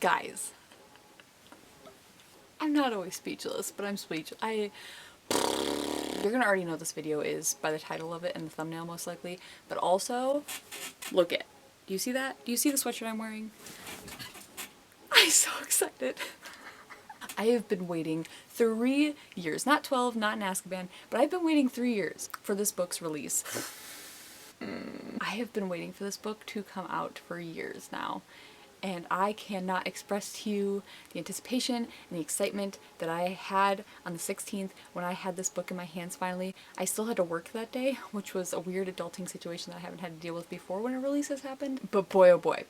Guys, I'm not always speechless, but I'm speechless. You're gonna already know what this video is by the title of it and the thumbnail most likely, but also, look it. Do you see that? Do you see the sweatshirt I'm wearing? I'm so excited. I have been waiting 3 years, not 12, not in Azkaban, but I've been waiting 3 years for this book's release. I have been waiting for this book to come out for years now, and I cannot express to you the anticipation and the excitement that I had on the 16th when I had this book in my hands finally. I still had to work that day, which was a weird adulting situation that I haven't had to deal with before when a release has happened, but boy oh boy.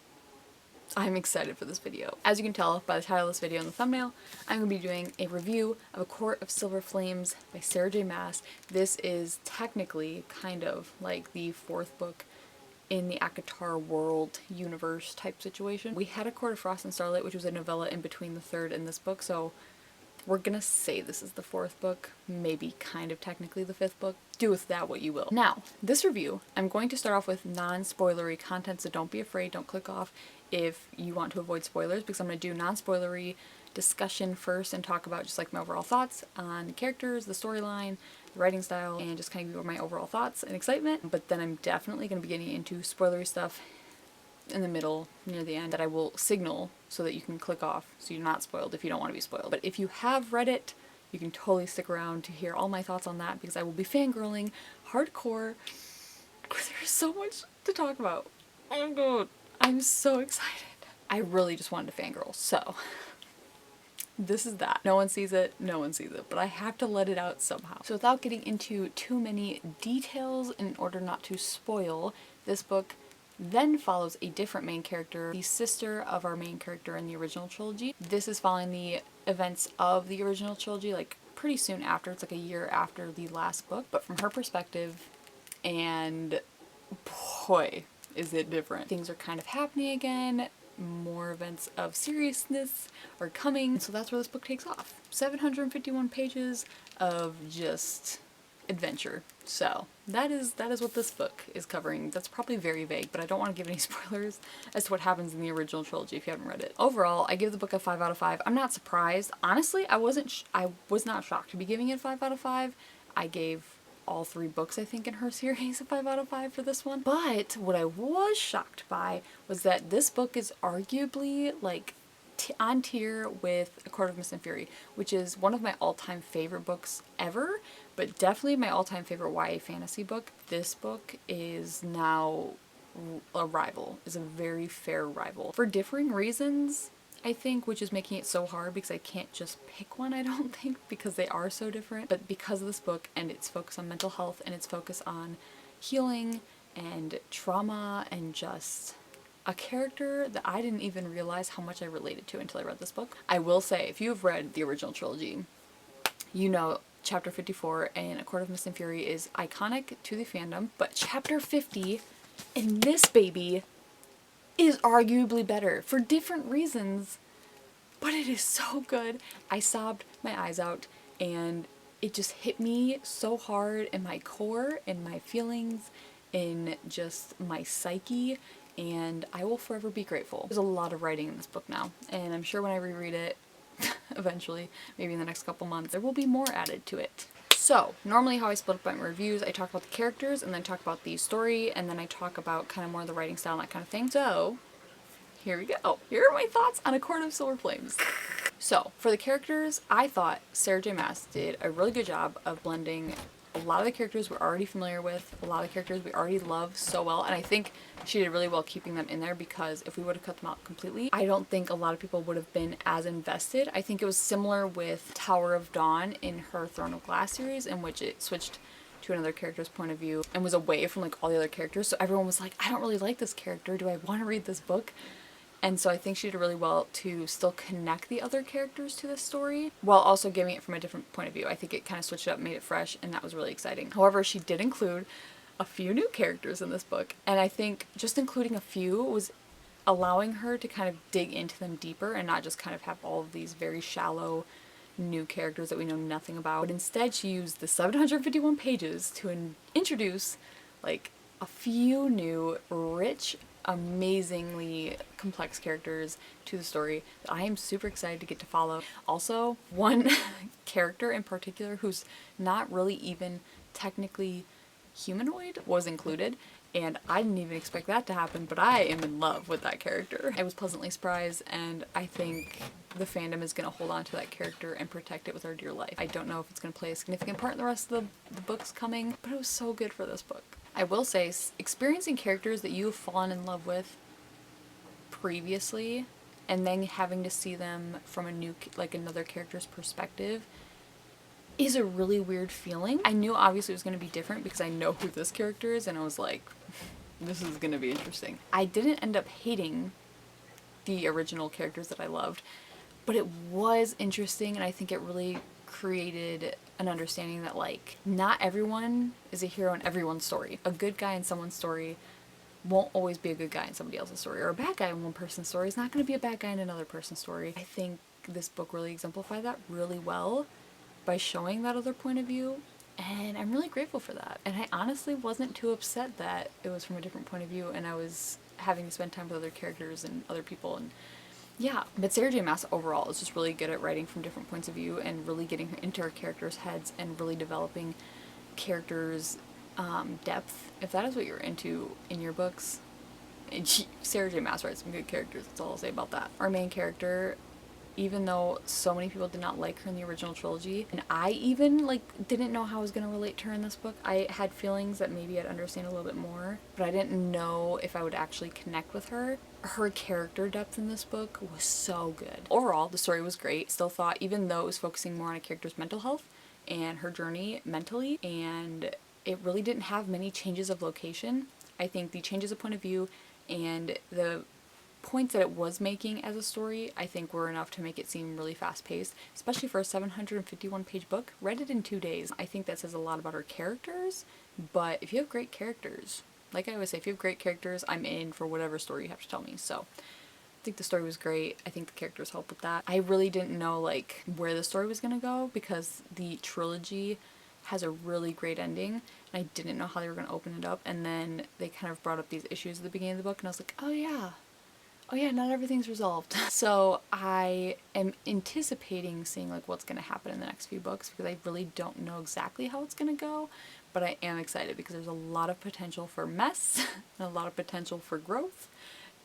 I'm excited for this video. As you can tell by the title of this video and the thumbnail, I'm going to be doing a review of A Court of Silver Flames by Sarah J. Maas. This is technically kind of like the 4th book in the ACOTAR world universe type situation. We had A Court of Frost and Starlight, which was a novella in between the 3rd and this book, so we're gonna say this is the 4th book, maybe kind of technically the 5th book. Do with that what you will. Now, this review, I'm going to start off with non-spoilery content, so don't be afraid, don't click off if you want to avoid spoilers, because I'm going to do non-spoilery discussion first and talk about just like my overall thoughts on the characters, the storyline, the writing style, and just kind of give my overall thoughts and excitement. But then I'm definitely going to be getting into spoilery stuff in the middle, near the end, that I will signal so that you can click off so you're not spoiled if you don't want to be spoiled. But if you have read it, you can totally stick around to hear all my thoughts on that, because I will be fangirling hardcore. There's so much to talk about. Oh my god. I'm so excited. I really just wanted to fangirl, so this is that. No one sees it, no one sees it, but I have to let it out somehow. So without getting into too many details in order not to spoil, this book then follows a different main character, the sister of our main character in the original trilogy. This is following the events of the original trilogy, like pretty soon after. It's like a year after the last book, but from her perspective, and boy, is it different. Things are kind of happening again, more events of seriousness are coming, so that's where this book takes off. 751 pages of just adventure. So that is what this book is covering. That's probably very vague, but I don't want to give any spoilers as to what happens in the original trilogy if you haven't read it. Overall, I give the book a 5 out of 5. I'm not surprised. Honestly, I was not shocked to be giving it a 5 out of 5. I gave all 3 books, I think, in her series a 5 out of 5 for this one. But what I was shocked by was that this book is arguably like on tier with A Court of Mist and Fury, which is one of my all-time favorite books ever, but definitely my all-time favorite YA fantasy book. This book is now a rival, is a very fair rival. For differing reasons, I think, which is making it so hard because I can't just pick one, I don't think, because they are so different. But because of this book and its focus on mental health and its focus on healing and trauma and just a character that I didn't even realize how much I related to until I read this book. I will say, if you have read the original trilogy, you know Chapter 54 in A Court of Mist and Fury is iconic to the fandom, but Chapter 50 in this baby is arguably better for different reasons, but it is so good. I sobbed my eyes out, and it just hit me so hard in my core, in my feelings, in just my psyche, and I will forever be grateful. There's a lot of writing in this book now, and I'm sure when I reread it eventually, maybe in the next couple months, there will be more added to it. So, normally how I split up my reviews, I talk about the characters, and then talk about the story, and then I talk about kind of more of the writing style and that kind of thing. So, here we go. Here are my thoughts on A Court of Silver Flames. So, for the characters, I thought Sarah J. Maas did a really good job of blending a lot of the characters we're already familiar with, a lot of the characters we already love so well, and I think she did really well keeping them in there, because if we would have cut them out completely, I don't think a lot of people would have been as invested. I think it was similar with Tower of Dawn in her Throne of Glass series, in which it switched to another character's point of view and was away from like all the other characters, so everyone was like, I don't really like this character, do I want to read this book? And so I think she did really well to still connect the other characters to this story while also giving it from a different point of view. I think it kind of switched it up, made it fresh, and that was really exciting. However, she did include a few new characters in this book, and I think just including a few was allowing her to kind of dig into them deeper and not just kind of have all of these very shallow new characters that we know nothing about. But instead, she used the 751 pages to introduce like a few new rich amazingly complex characters to the story that I am super excited to get to follow. Also, one character in particular who's not really even technically humanoid was included, and I didn't even expect that to happen, but I am in love with that character. I was pleasantly surprised, and I think the fandom is going to hold on to that character and protect it with our dear life. I don't know if it's going to play a significant part in the rest of the books coming, but it was so good for this book. I will say, experiencing characters that you've fallen in love with previously, and then having to see them from a new, like another character's perspective, is a really weird feeling. I knew obviously it was going to be different because I know who this character is, and I was like, this is going to be interesting. I didn't end up hating the original characters that I loved, but it was interesting, and I think it really created an understanding that, like, not everyone is a hero in everyone's story. A good guy in someone's story won't always be a good guy in somebody else's story, or a bad guy in one person's story is not going to be a bad guy in another person's story. I think this book really exemplified that really well by showing that other point of view, and I'm really grateful for that. And I honestly wasn't too upset that it was from a different point of view and I was having to spend time with other characters and other people. And yeah, but Sarah J Maas overall is just really good at writing from different points of view and really getting into her characters' heads and really developing characters' depth. If that is what you're into in your books, Sarah J Maas writes some good characters, that's all I'll say about that. Our main character, even though so many people did not like her in the original trilogy, and I even didn't know how I was going to relate to her in this book. I had feelings that maybe I'd understand a little bit more, but I didn't know if I would actually connect with her. Her character depth in this book was so good. Overall, the story was great. Still thought, even though it was focusing more on a character's mental health and her journey mentally, and it really didn't have many changes of location, I think the changes of point of view and the points that it was making as a story, I think were enough to make it seem really fast-paced, especially for a 751-page book. Read it in 2 days. I think that says a lot about her characters, but if you have great characters, like I always say, if you have great characters, I'm in for whatever story you have to tell me. So I think the story was great. I think the characters helped with that. I really didn't know where the story was going to go because the trilogy has a really great ending, and I didn't know how they were going to open it up, and then they kind of brought up these issues at the beginning of the book, and I was like, oh yeah, not everything's resolved. So I am anticipating seeing what's going to happen in the next few books because I really don't know exactly how it's going to go, but I am excited because there's a lot of potential for mess and a lot of potential for growth,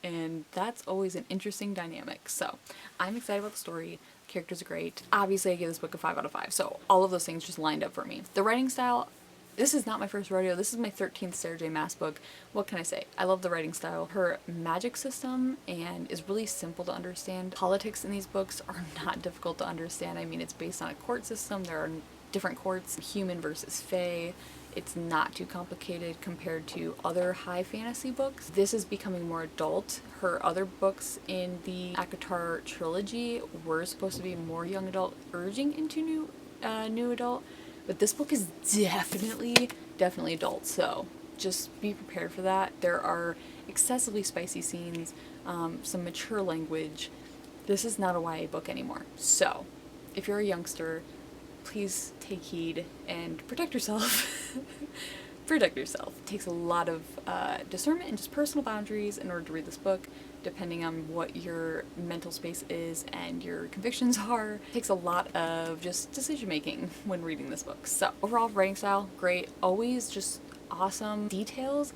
and that's always an interesting dynamic. So I'm excited about the story. The characters are great. Obviously I give this book a 5 out of 5, so all of those things just lined up for me. The writing style, this is not my first rodeo. This is my 13th Sarah J Maas book. What can I say? I love the writing style. Her magic system and is really simple to understand. Politics in these books are not difficult to understand. I mean, it's based on a court system. There are different courts, human versus fae. It's not too complicated compared to other high fantasy books. This is becoming more adult. Her other books in the ACOTAR trilogy were supposed to be more young adult, urging into new adult. But this book is definitely adult, so just be prepared for that. There are excessively spicy scenes, some mature language. This is not a YA book anymore. So, if you're a youngster, please take heed and protect yourself. Protect yourself. It takes a lot of discernment and just personal boundaries in order to read this book, depending on what your mental space is and your convictions are. It takes a lot of just decision making when reading this book. So overall writing style, great. Always just awesome details,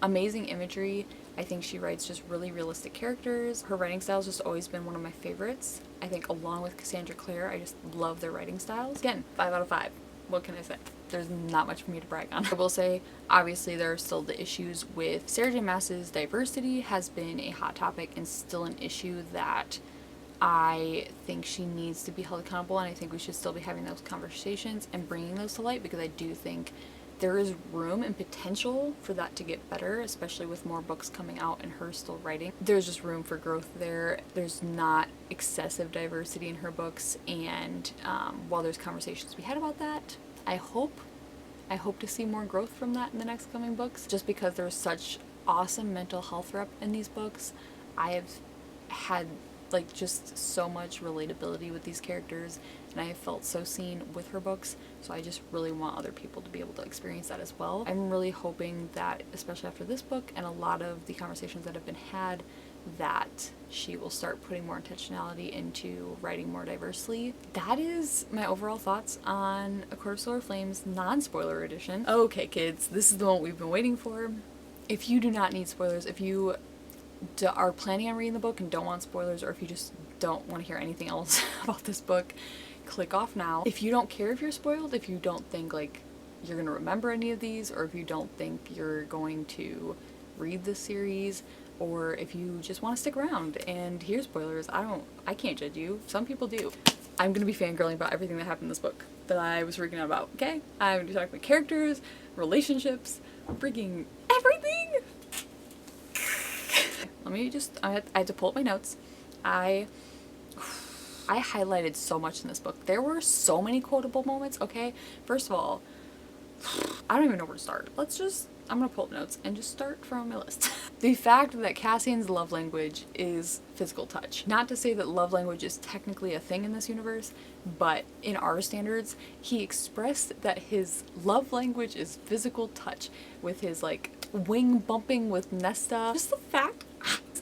amazing imagery. I think she writes just really realistic characters. Her writing style has just always been one of my favorites. I think along with Cassandra Clare, I just love their writing styles. Again, 5 out of 5. What can I say? There's not much for me to brag on. I will say, obviously, there are still the issues with Sarah J Maas's diversity has been a hot topic and still an issue that I think she needs to be held accountable, and I think we should still be having those conversations and bringing those to light because I do think there is room and potential for that to get better, especially with more books coming out and her still writing. There's just room for growth there. There's not excessive diversity in her books, and while there's conversations to be had about that, I hope to see more growth from that in the next coming books, just because there's such awesome mental health rep in these books. I have had like just so much relatability with these characters, and I have felt so seen with her books, so I just really want other people to be able to experience that as well. I'm really hoping that, especially after this book and a lot of the conversations that have been had, that she will start putting more intentionality into writing more diversely. That is my overall thoughts on A Court of Solar Flames non-spoiler edition. Okay kids, this is the one we've been waiting for. If you do not need spoilers, if you are planning on reading the book and don't want spoilers, or if you just don't want to hear anything else about this book, click off now. If you don't care if you're spoiled, if you don't think like you're gonna remember any of these, or if you don't think you're going to read this series, or if you just want to stick around and hear spoilers, I can't judge you. Some people do. I'm gonna be fangirling about everything that happened in this book that I was freaking out about, okay? I'm gonna be talking about characters, relationships, freaking everything! Let me just, I had to pull up my notes. I highlighted so much in this book. There were so many quotable moments, okay? First of all, I don't even know where to start. I'm gonna pull up notes and just start from my list. The fact that Cassian's love language is physical touch. Not to say that love language is technically a thing in this universe, but in our standards, he expressed that his love language is physical touch with his like wing bumping with Nesta. Just the fact,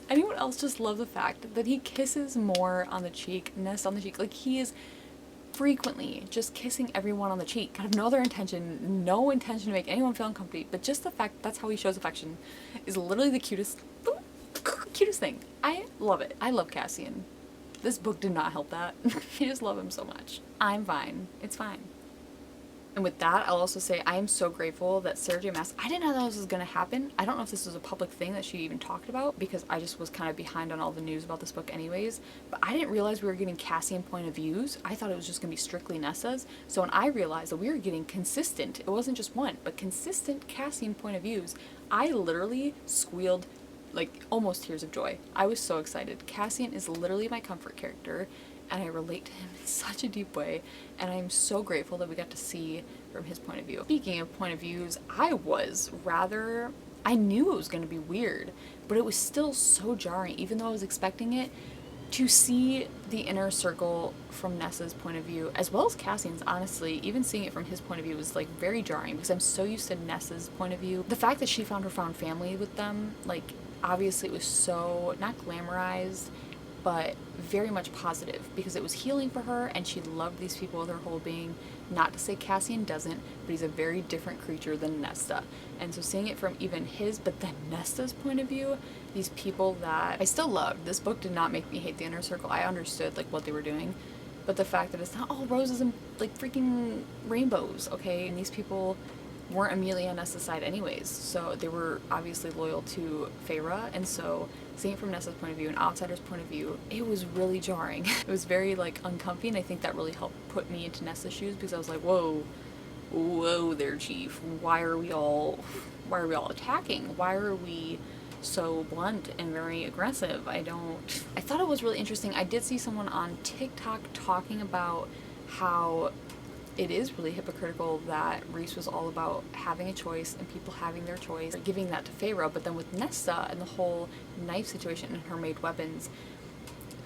anyone else just love the fact that he kisses more on the cheek, Nesta on the cheek, like he is frequently just kissing everyone on the cheek. I have no other intention, no intention to make anyone feel uncomfortable, but just the fact that's how he shows affection is literally the cutest thing. I love it. I love Cassian. This book did not help that. I just love him so much. I'm fine. It's fine. And with that, I'll also say I am so grateful that Sarah J. Maas, I didn't know that this was going to happen. I don't know if this was a public thing that she even talked about, because I just was kind of behind on all the news about this book anyways. But I didn't realize we were getting Cassian point of views. I thought it was just going to be strictly Nessa's. So when I realized that we were getting consistent, it wasn't just one, but consistent Cassian point of views, I literally squealed like almost tears of joy. I was so excited. Cassian is literally my comfort character, and I relate to him in such a deep way, and I'm so grateful that we got to see from his point of view. Speaking of point of views, I knew it was going to be weird, but it was still so jarring, even though I was expecting it, to see the inner circle from Nessa's point of view, as well as Cassian's, honestly. Even seeing it from his point of view was like very jarring, because I'm so used to Nessa's point of view. The fact that she found her found family with them, like obviously it was so, not glamorized, but very much positive, because it was healing for her and she loved these people with her whole being. Not to say Cassian doesn't, but he's a very different creature than Nesta. And so seeing it from even his, but then Nesta's point of view, these people that I still loved. This book did not make me hate the inner circle. I understood like what they were doing, but the fact that it's not all roses and like freaking rainbows, okay? And these people weren't immediately on Nessa's side anyways, so they were obviously loyal to Feyre, and so seeing it from Nessa's point of view, an outsider's point of view, it was really jarring. It was very like uncomfy, and I think that really helped put me into Nessa's shoes, because I was like, whoa there, Chief, why are we all attacking? Why are we so blunt and very aggressive? I thought it was really interesting. I did see someone on TikTok talking about how it is really hypocritical that Rhys was all about having a choice and people having their choice, giving that to Feyre, but then with Nesta and the whole knife situation and her made weapons,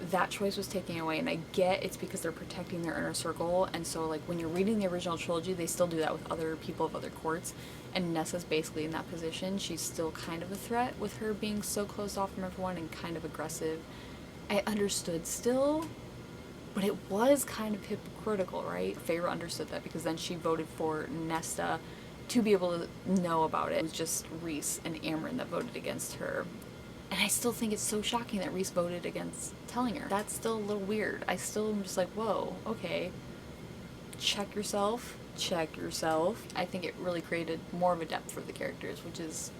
that choice was taken away. And I get it's because they're protecting their inner circle, and so like when you're reading the original trilogy, they still do that with other people of other courts, and Nessa's basically in that position. She's still kind of a threat with her being so closed off from everyone and kind of aggressive. I understood still, but it was kind of hypocritical, right? Feyre understood that, because then she voted for Nesta to be able to know about it. It was just Rhys and Amryn that voted against her. And I still think it's so shocking that Rhys voted against telling her. That's still a little weird. I still am just like, whoa, okay. Check yourself. I think it really created more of a depth for the characters, which is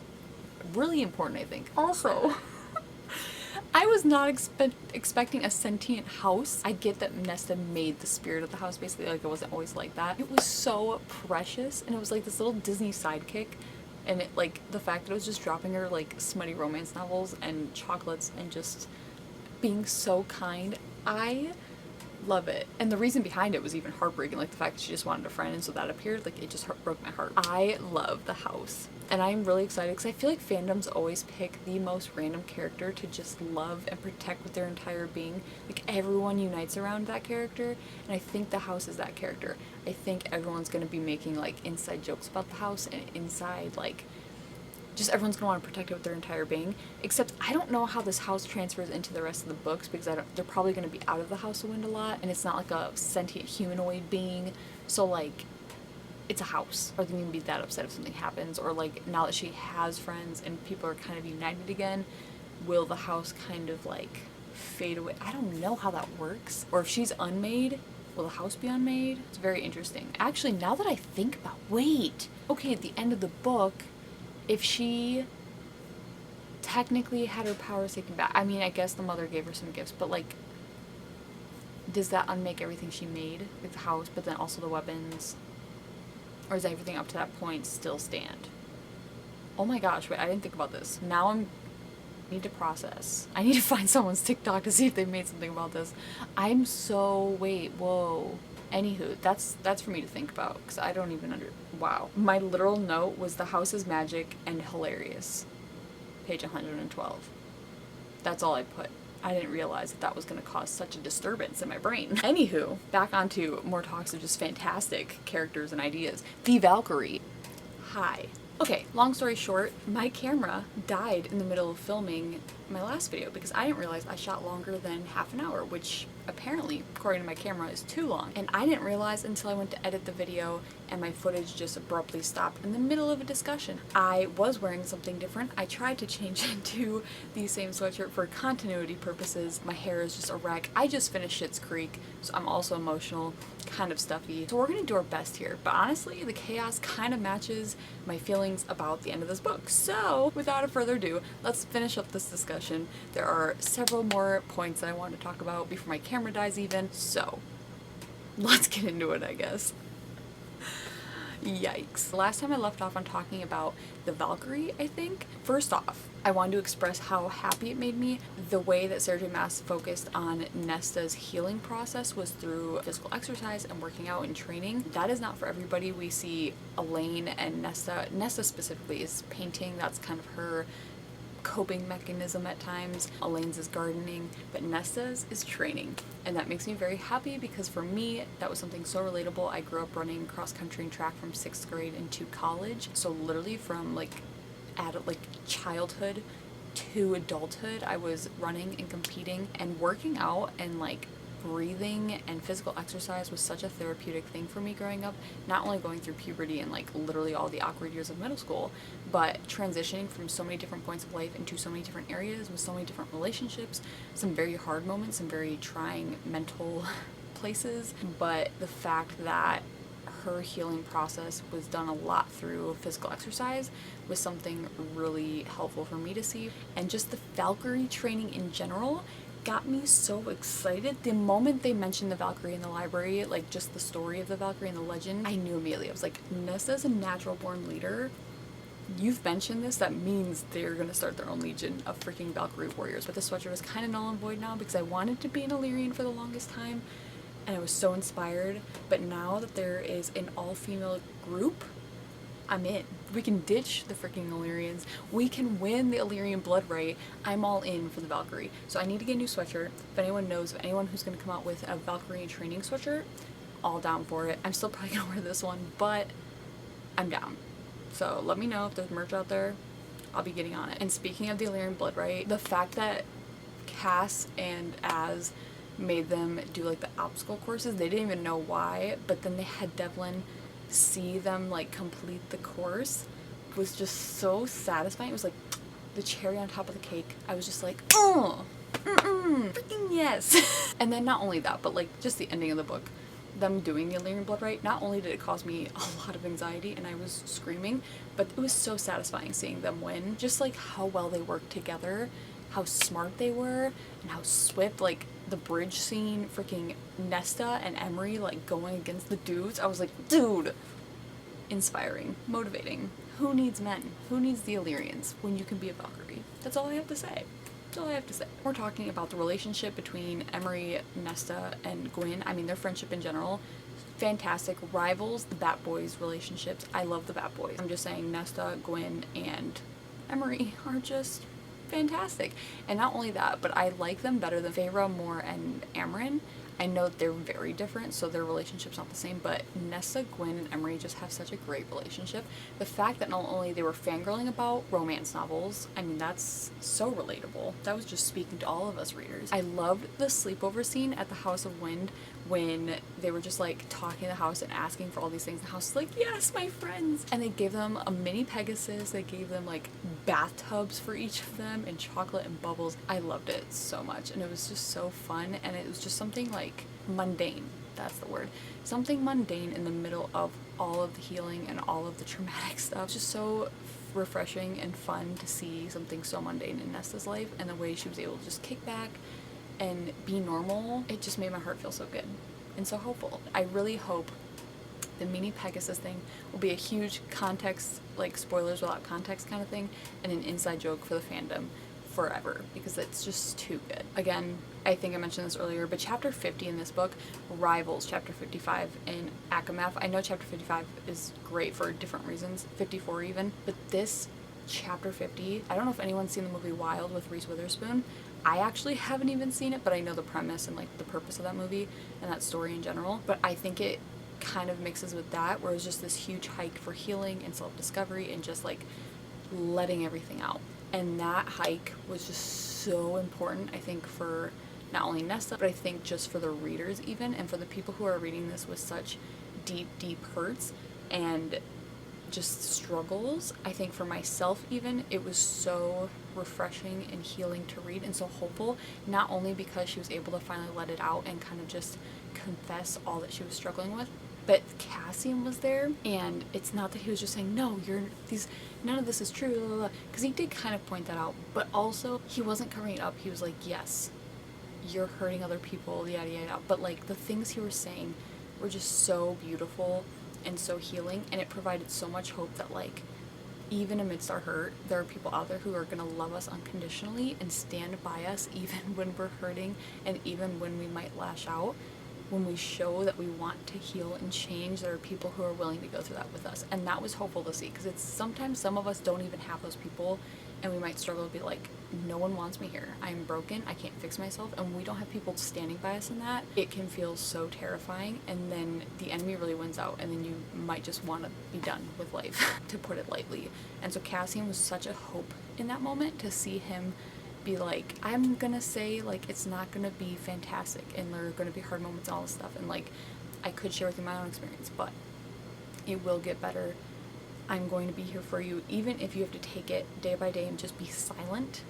really important, I think. Also, I was not expecting a sentient house. I get that Nesta made the spirit of the house, basically, like it wasn't always like that. It was so precious, and it was like this little Disney sidekick, and it, like, the fact that it was just dropping her like smutty romance novels and chocolates and just being so kind. I Love it. And the reason behind it was even heartbreaking, like the fact that she just wanted a friend and so that appeared, like it just broke my heart. I love the house. And I'm really excited because I feel like fandoms always pick the most random character to just love and protect with their entire being. Like everyone unites around that character, and I think the house is that character. I think everyone's gonna be making like inside jokes about the house and inside like just everyone's gonna want to protect it with their entire being. Except I don't know how this house transfers into the rest of the books because they're probably gonna be out of the house of wind a lot, and it's not like a sentient humanoid being. So like, it's a house. Are they gonna be that upset if something happens? Or like now that she has friends and people are kind of united again, will the house kind of like fade away? I don't know how that works. Or if she's unmade, will the house be unmade? It's very interesting. Actually, now that I think about, wait, okay, at the end of the book, if she technically had her powers taken back, I mean, I guess the mother gave her some gifts, but like, does that unmake everything she made, like the house, but then also the weapons? Or does everything up to that point still stand? Oh my gosh, wait, I didn't think about this. Now I need to process. I need to find someone's TikTok to see if they made something about this. Wait, whoa. Anywho, that's for me to think about, because I don't even wow. My literal note was the house is magic and hilarious. Page 112. That's all I put. I didn't realize that was going to cause such a disturbance in my brain. Anywho, back onto more talks of just fantastic characters and ideas. The Valkyrie. Hi. Okay, long story short, my camera died in the middle of filming my last video because I didn't realize I shot longer than half an hour, which apparently, according to my camera, is too long. And I didn't realize until I went to edit the video and my footage just abruptly stopped in the middle of a discussion. I was wearing something different. I tried to change into the same sweatshirt for continuity purposes. My hair is just a wreck. I just finished Schitt's Creek, so I'm also emotional, kind of stuffy. So we're gonna do our best here, but honestly, the chaos kind of matches my feelings about the end of this book. So without further ado, let's finish up this discussion. There are several more points that I want to talk about before my camera dies even, so let's get into it, I guess. Yikes. Last time I left off on talking about the Valkyrie, I think. First off, I wanted to express how happy it made me. The way that Sarah J. Maas focused on Nesta's healing process was through physical exercise and working out and training. That is not for everybody. We see Elaine and Nesta specifically is painting. That's kind of her coping mechanism at times. Elaine's is gardening, but Nesta's is training. And that makes me very happy because for me, that was something so relatable. I grew up running cross country and track from 6th grade into college. So literally from childhood to adulthood, I was running and competing and working out, and like breathing and physical exercise was such a therapeutic thing for me growing up, not only going through puberty and like literally all the awkward years of middle school, but transitioning from so many different points of life into so many different areas with so many different relationships, some very hard moments, some very trying mental places. But the fact that her healing process was done a lot through physical exercise was something really helpful for me to see. And just the Valkyrie training in general got me so excited. The moment they mentioned the Valkyrie in the library, like just the story of the Valkyrie and the legend, I knew immediately. I was like, Nesta's a natural born leader. You've mentioned this, that means they're gonna start their own legion of freaking Valkyrie warriors. But the sweatshirt is kind of null and void now because I wanted to be an Illyrian for the longest time and I was so inspired. But now that there is an all-female group, I'm in. We can ditch the freaking Illyrians. We can win the Illyrian blood right. I'm all in for the Valkyrie. So I need to get a new sweatshirt. If anyone knows of anyone who's going to come out with a Valkyrie training sweatshirt, all down for it. I'm still probably going to wear this one, but I'm down. So let me know if there's merch out there. I'll be getting on it. And speaking of the Illyrian blood right, the fact that Cass and Az made them do like the obstacle courses, they didn't even know why, but then they had Devlin see them like complete the course was just so satisfying. It was like the cherry on top of the cake. I was just like, oh, freaking yes. And then not only that, but like just the ending of the book, them doing the Illyrian blood right, not only did it cause me a lot of anxiety and I was screaming, but it was so satisfying seeing them win. Just like how well they worked together, how smart they were, and how swift, like the bridge scene, freaking Nesta and Emery like going against the dudes. I was like, dude, inspiring, motivating. Who needs men? Who needs the Illyrians when you can be a Valkyrie? That's all I have to say. That's all I have to say. We're talking about the relationship between Emery, Nesta, and Gwyn. I mean, their friendship in general. Fantastic. Rivals the Bat Boys relationships. I love the Bat Boys. I'm just saying Nesta, Gwyn, and Emery are just fantastic. And not only that, but I like them better than Feyre, Moore, and Amryn. I know that they're very different, so their relationship's not the same, but Nesta, Gwyn, and Emery just have such a great relationship. The fact that not only they were fangirling about romance novels, I mean, that's so relatable. That was just speaking to all of us readers. I loved the sleepover scene at the House of Wind when they were just like talking in the house and asking for all these things. The house was like, yes, my friends. And they gave them a mini Pegasus. They gave them like bathtubs for each of them and chocolate and bubbles. I loved it so much. And it was just so fun. And it was just something like mundane. That's the word. Something mundane in the middle of all of the healing and all of the traumatic stuff. It's just so refreshing and fun to see something so mundane in Nesta's life, and the way she was able to just kick back and be normal. It just made my heart feel so good and so hopeful. I really hope the mini Pegasus thing will be a huge context, like spoilers without context kind of thing, and an inside joke for the fandom forever, because it's just too good. Again, I think I mentioned this earlier, but chapter 50 in this book rivals chapter 55 in Akamath. I know chapter 55 is great for different reasons, 54 even, but this chapter 50, I don't know if anyone's seen the movie Wild with Reese Witherspoon. I actually haven't even seen it, but I know the premise and like the purpose of that movie and that story in general. But I think it kind of mixes with that, where it's just this huge hike for healing and self-discovery and just like letting everything out. And that hike was just so important, I think, for not only Nesta, but I think just for the readers even, and for the people who are reading this with such deep, deep hurts and just struggles. I think for myself even, it was so refreshing and healing to read, and so hopeful, not only because she was able to finally let it out and kind of just confess all that she was struggling with, but Cassian was there, and it's not that he was just saying, no, none of this is true, because he did kind of point that out, but also he wasn't covering it up. He was like, yes, you're hurting other people, yada yada, but like the things he was saying were just so beautiful and so healing, and it provided so much hope that like even amidst our hurt, there are people out there who are going to love us unconditionally and stand by us even when we're hurting, and even when we might lash out. When we show that we want to heal and change, there are people who are willing to go through that with us, and that was hopeful to see, because it's sometimes some of us don't even have those people, and we might struggle to be like, no one wants me here, I'm broken, I can't fix myself, and we don't have people standing by us in that. It can feel so terrifying, and then the enemy really wins out, and then you might just want to be done with life, to put it lightly. And so Cassian was such a hope in that moment, to see him be like, I'm gonna say like it's not gonna be fantastic, and there are gonna be hard moments and all this stuff, and like I could share with you my own experience, but it will get better. I'm going to be here for you, even if you have to take it day by day and just be silent.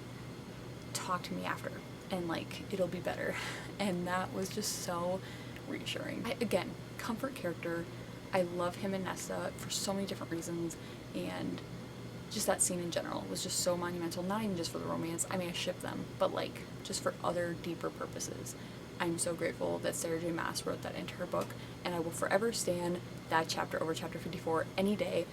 Talk to me after, and like it'll be better. And that was just so reassuring. Again, comfort character. I love him and Nesta for so many different reasons, and just that scene in general was just so monumental, not even just for the romance. I mean, I ship them, but like just for other deeper purposes. I'm so grateful that Sarah J. Maas wrote that into her book, and I will forever stand that chapter over chapter 54 any day,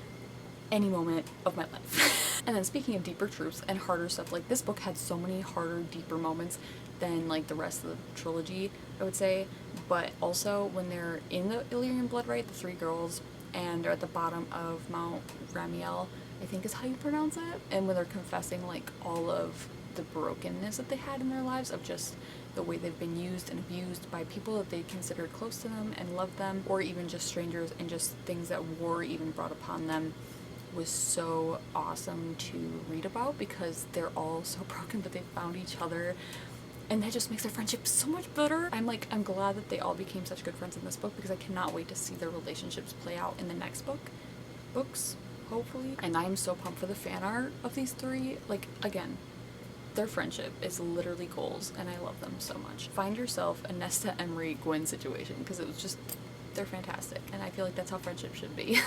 any moment of my life. And then speaking of deeper truths and harder stuff, like this book had so many harder, deeper moments than like the rest of the trilogy, I would say. But also when they're in the Illyrian blood right, the three girls, and they're at the bottom of Mount Ramiel, I think is how you pronounce it, and when they're confessing like all of the brokenness that they had in their lives, of just the way they've been used and abused by people that they considered close to them and loved them, or even just strangers, and just things that war even brought upon them, was so awesome to read about, because they're all so broken, but they found each other, and that just makes their friendship so much better. I'm glad that they all became such good friends in this book, because I cannot wait to see their relationships play out in the next books, hopefully. And I'm so pumped for the fan art of these three. Like, again, their friendship is literally goals, and I love them so much. Find yourself a Nesta, Emery, Gwyn situation, because it was just, they're fantastic, and I feel like that's how friendship should be.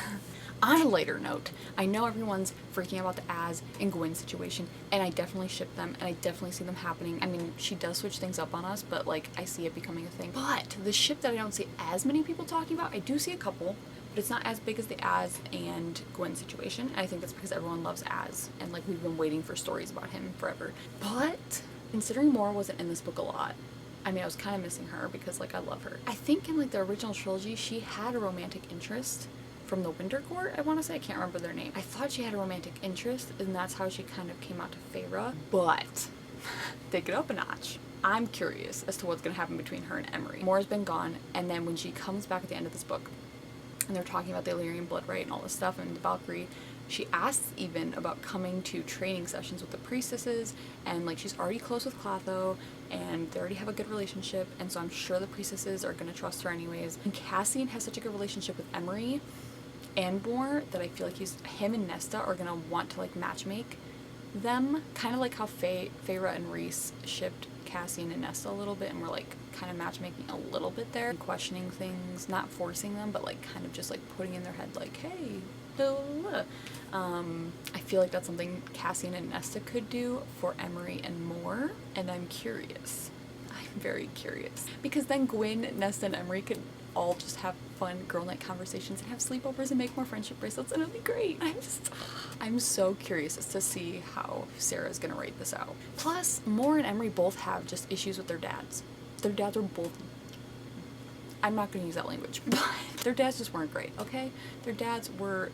On a lighter note, I know everyone's freaking out about the Az and Gwyn situation, and I definitely ship them, and I definitely see them happening. I mean, she does switch things up on us, but like, I see it becoming a thing. But the ship that I don't see as many people talking about, I do see a couple, but it's not as big as the Az and Gwyn situation. And I think that's because everyone loves Az, and like we've been waiting for stories about him forever. But Considering Moore wasn't in this book a lot, I mean, I was kind of missing her because, like, I love her. I think in, like, the original trilogy, she had a romantic interest from the Winter Court, I want to say. I can't remember their name. I thought she had a romantic interest, and that's how she kind of came out to Feyre. But, take it up a notch. I'm curious as to what's going to happen between her and Emery. Moore's been gone, and then when she comes back at the end of this book, and they're talking about the delirium blood right and all this stuff, and the Valkyrie, she asks even about coming to training sessions with the priestesses, and like she's already close with Clotho, and they already have a good relationship, and so I'm sure the priestesses are going to trust her anyways. And Cassian has such a good relationship with Emery and Moore that I feel like him and Nesta are going to want to like matchmake them, kind of like how Feyre and Rhys shipped Cassian and Nesta a little bit, and we're like kind of matchmaking a little bit there, questioning things, not forcing them, but like kind of just like putting in their head like, hey, blah, blah, blah. I feel like that's something Cassian and Nesta could do for Emery and Moore, and I'm curious. I'm very curious. Because then Gwyn, Nesta, and Emery could all just have fun girl night conversations and have sleepovers and make more friendship bracelets, and it'll be great. I'm so curious as to see how Sarah's gonna rate this out. Plus, Moore and Emery both have just issues with their dads. Their dads were both, I'm not gonna use that language, but their dads just weren't great, okay? Their dads were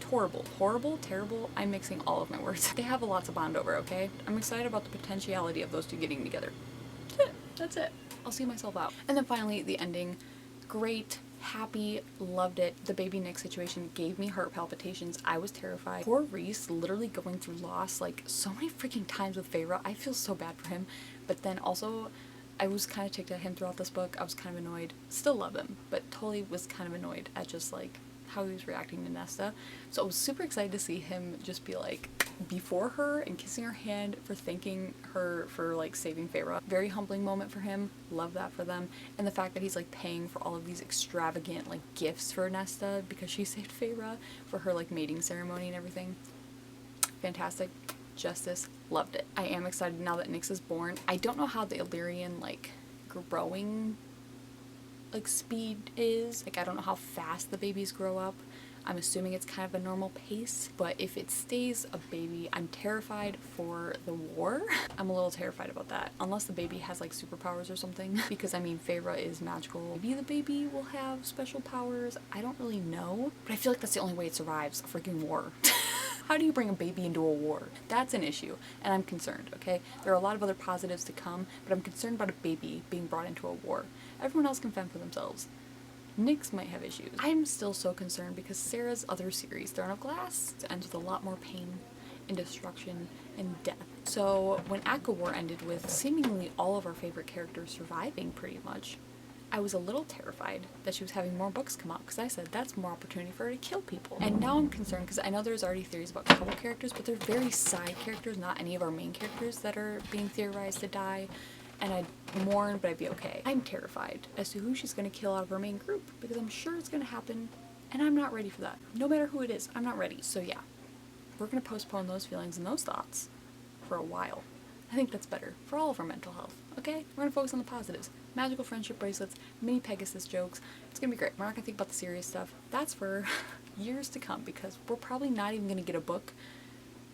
horrible, terrible. I'm mixing all of my words. They have a lot to bond over, okay? I'm excited about the potentiality of those two getting together. That's it. I'll see myself out. And then finally, the ending. Great, happy, loved it. The baby Nick situation gave me heart palpitations. I was terrified. Poor Rhys, literally going through loss like so many freaking times with Feyre. I feel so bad for him. But then also, I was kind of ticked at him throughout this book. I was kind of annoyed. Still love him, but totally was kind of annoyed at just like how he was reacting to Nesta. So I was super excited to see him just be like before her and kissing her hand for thanking her for like saving Feyre. Very humbling moment for him. Love that for them. And the fact that he's like paying for all of these extravagant like gifts for Nesta because she saved Feyre for her like mating ceremony and everything. Fantastic. Justice. Loved it. I am excited now that Nyx is born. I don't know how the Illyrian like growing like speed is. Like I don't know how fast the babies grow up. I'm assuming it's kind of a normal pace, but if it stays a baby, I'm terrified for the war. I'm a little terrified about that. Unless the baby has like superpowers or something, because I mean Feyre is magical. Maybe the baby will have special powers. I don't really know, but I feel like that's the only way it survives a freaking war. How do you bring a baby into a war? That's an issue, and I'm concerned, okay? There are a lot of other positives to come, but I'm concerned about a baby being brought into a war. Everyone else can fend for themselves. Nyx might have issues. I'm still so concerned because Sarah's other series, Throne of Glass, ends with a lot more pain and destruction and death. So when Aqua War ended with seemingly all of our favorite characters surviving pretty much, I was a little terrified that she was having more books come out because I said that's more opportunity for her to kill people. And now I'm concerned because I know there's already theories about a couple characters, but they're very side characters, not any of our main characters that are being theorized to die. And I'd mourn, but I'd be okay. I'm terrified as to who she's going to kill out of her main group because I'm sure it's going to happen and I'm not ready for that. No matter who it is, I'm not ready. So yeah, we're going to postpone those feelings and those thoughts for a while. I think that's better for all of our mental health, okay? We're going to focus on the positives. Magical friendship bracelets, mini Pegasus jokes. It's going to be great. We're not going to think about the serious stuff. That's for years to come because we're probably not even going to get a book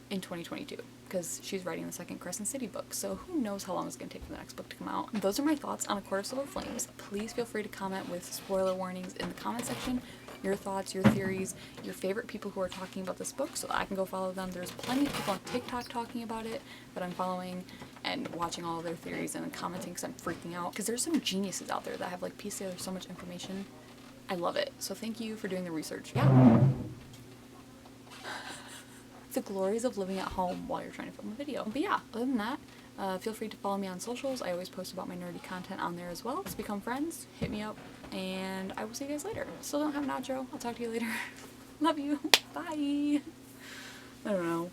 in 2022 because she's writing the second Crescent City book. So who knows how long it's going to take for the next book to come out. Those are my thoughts on A Court of Silver Flames. Please feel free to comment with spoiler warnings in the comment section. Your thoughts, your theories, your favorite people who are talking about this book so I can go follow them. There's plenty of people on TikTok talking about it that I'm following and watching all of their theories and then commenting because I'm freaking out. Because there's some geniuses out there that have like pieced together so much information. I love it. So thank you for doing the research. Yeah. The glories of living at home while you're trying to film a video. But yeah, other than that, feel free to follow me on socials. I always post about my nerdy content on there as well. Let's become friends. Hit me up. And I will see you guys later. Still don't have an outro. I'll talk to you later. Love you. Bye. I don't know.